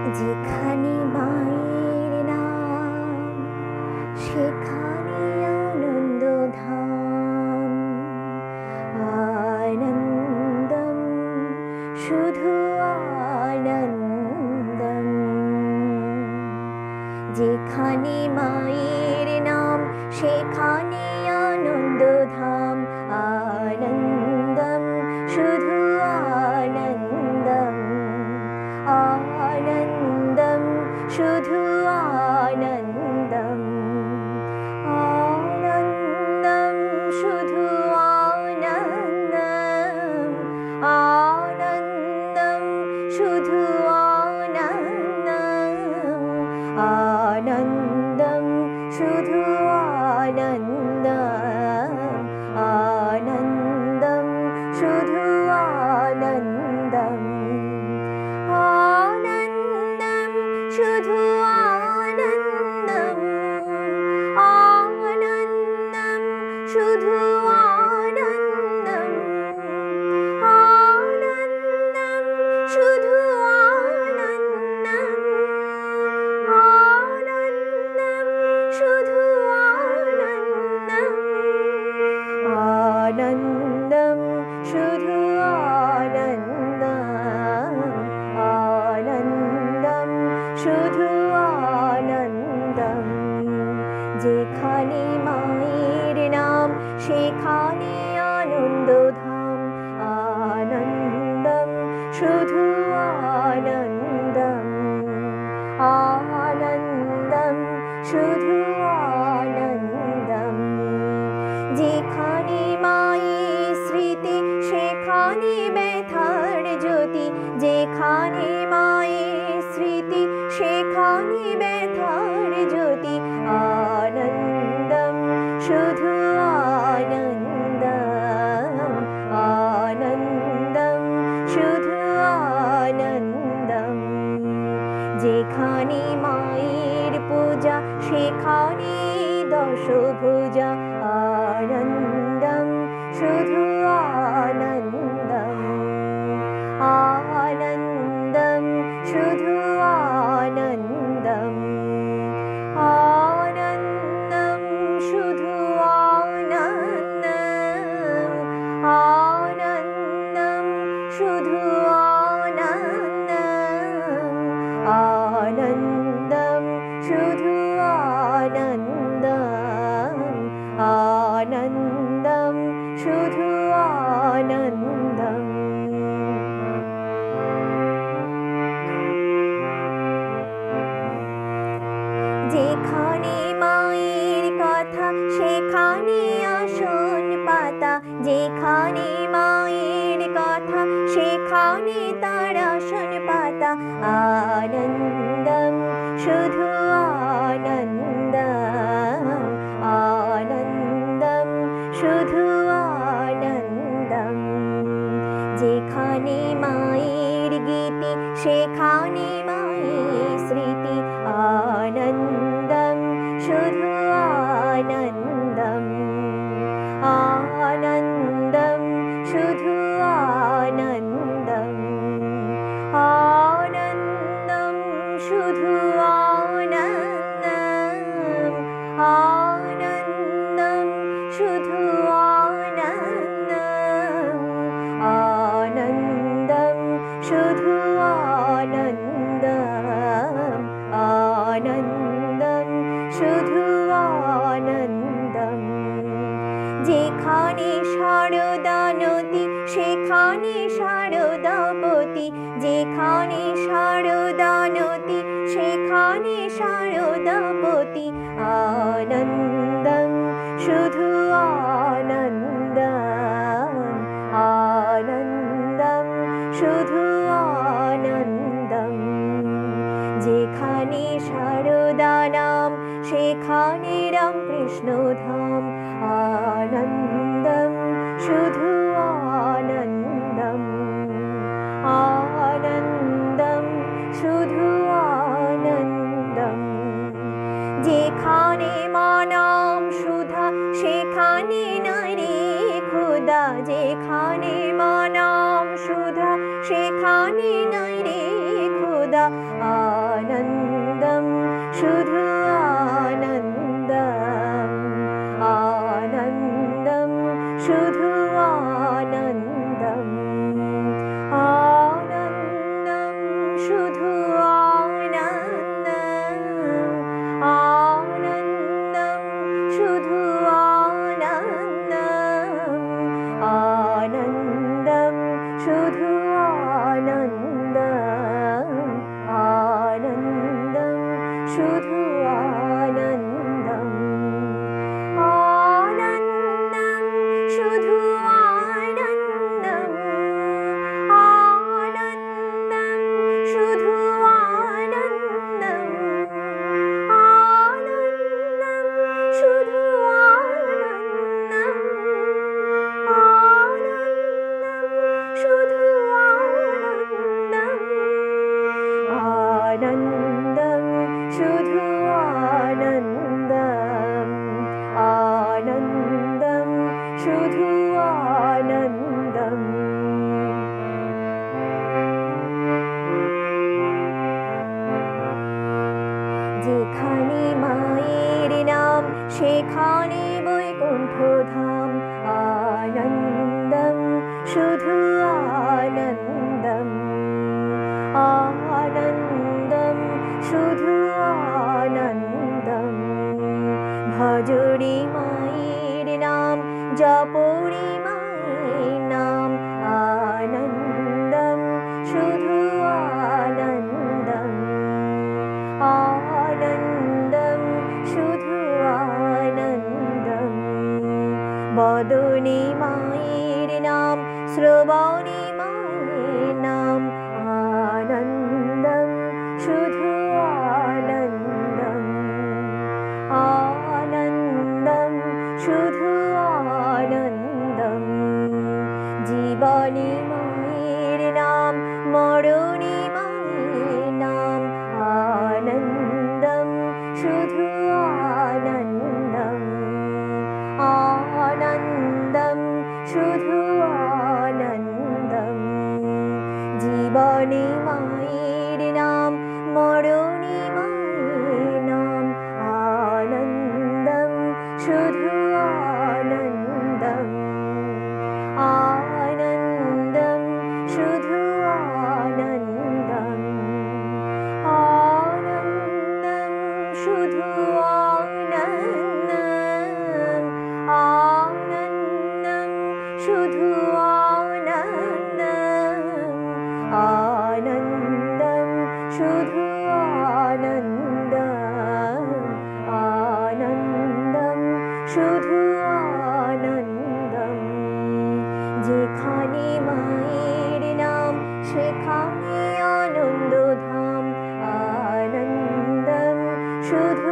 যেখানে মায়ের নাম সেখানে আনন্দধাম। আনন্দম শুধু আনন্দম। যেখানে মায়ের নাম সেখানে আনন্দধাম। আনন্দম শুধু আনন্দম। আনন্দম শুধু আনন্দম। আনন্দম শুধু আনন্দম। আনন্দম শুধু আনন্দম। আনন্দম শুধু আনন্দম। আনন্দম শুধু আনন্দম। আনন্দম শুধু আনন্দম। আনন্দম শুধু আনন্দম। আনন্দম শুধু আনন্দম। আনন্দম শুধু আনন্দম। আনন্দম শুধু আনন্দম। আনন্দম শুধু আনন্দম। যেখানে মায়ের নাম সেখানে আনন্দধাম। আনন্দম শুধু আনন্দম। আনন্দম শুধু আনন্দম। যেখানে মায়ের স্মৃতি সেখানে ব্যথার জ্যোতি। যেখানে মায়ের স্মৃতি সেখানে ব্যথার জ্যোতি। আনন্দম শুধু আনন্দম। আনন্দম শুধু আনন্দম। যেখানে মায়ের পূজা সেখানে দশভুজা। আনন্দম শুধু আনন্দম। আনন্দম শুধু আনন্দম। আনন্দম শুধু আনন্দম। আনন্দম শুধু আনন্দম। আনন্দম শুধু আনন্দম। আনন্দম শুধু আনন্দম। যেখানে মায়ের কথা সেখানে আসন পাতা। যেখানে মায়ের কথা সেখানে তার আসন পাতা। আনন্দম শুধু আনন্দম। আনন্দম শুধু আনন্দম। যেখানে মায়ের গীতি সেখানে মায়ের স্মৃতি। আনন্দম শুধু আনন্দম। আনন্দম শুধু আনন্দম। আনন্দম শুধু আনন্দম। আনন্দম শুধু আনন্দম। আনন্দম শুধু আনন্দম। আনন্দম শুধু আনন্দম। যেখানে শারদানতি সেখানে শারদাপতি। যেখানে শারদানতি সেখানে শারদাপতি। আনন্দম শুধু আনন্দম। আনন্দম শুধু আনন্দম। যেখানে শারদা নাম সেখানে রামকৃষ্ণ ধাম। আনন্দম শুধু আনন্দম। আনন্দম শুধু আনন্দম। যেখানে মা নাম সুধা সেখানে নারী ক্ষুধা। যেখানে মা নাম সুধা সেখানে নারী ক্ষুধা। শুধু আনন্দম আনন্দম শুধু আনন্দম আনন্দম শুধু আনন্দম আনন্দম শুধু আনন্দম আনন্দম শুধু আনন্দম আনন্দম শুধু আনন্দম আনন্দম শুধু আনন্দম আনন্দম শুধু আনন্দম আনন্দম শুধু আনন্দম আনন্দম শুধু আনন্দম যেখানে মায়ের নাম সেখানে বৈকুণ্ঠ ধাম আনন্দম শুধু আনন্দম আনন্দম শুধু আনন্দম ভজরে মায়ের নাম জপরে মায়ের নাম আনন্দম শুধু আনন্দম আনন্দম শুধু আনন্দম বদনে মায়ের নাম শ্রবণে মায়ের নাম আনন্দম শুধু আনন্দম আনন্দম শুধু আনন্দম জীবনে মায়ের নাম মরণে মায়ের নাম আনন্দম শুধু আনন্দম আনন্দম শুধু আনন্দম জীবনে মায়ের নাম মরণে মায়ের নাম আনন্দম শুধু আনন্দম আনন্দম শুধু আনন্দম আনন্দম শুধু আনন্দম আনন্দম শুধু আনন্দম আনন্দম শুধু আনন্দম আনন্দম শুধু আনন্দম যেখানে মায়ের নাম সেখানে আনন্দধাম আনন্দম শুধু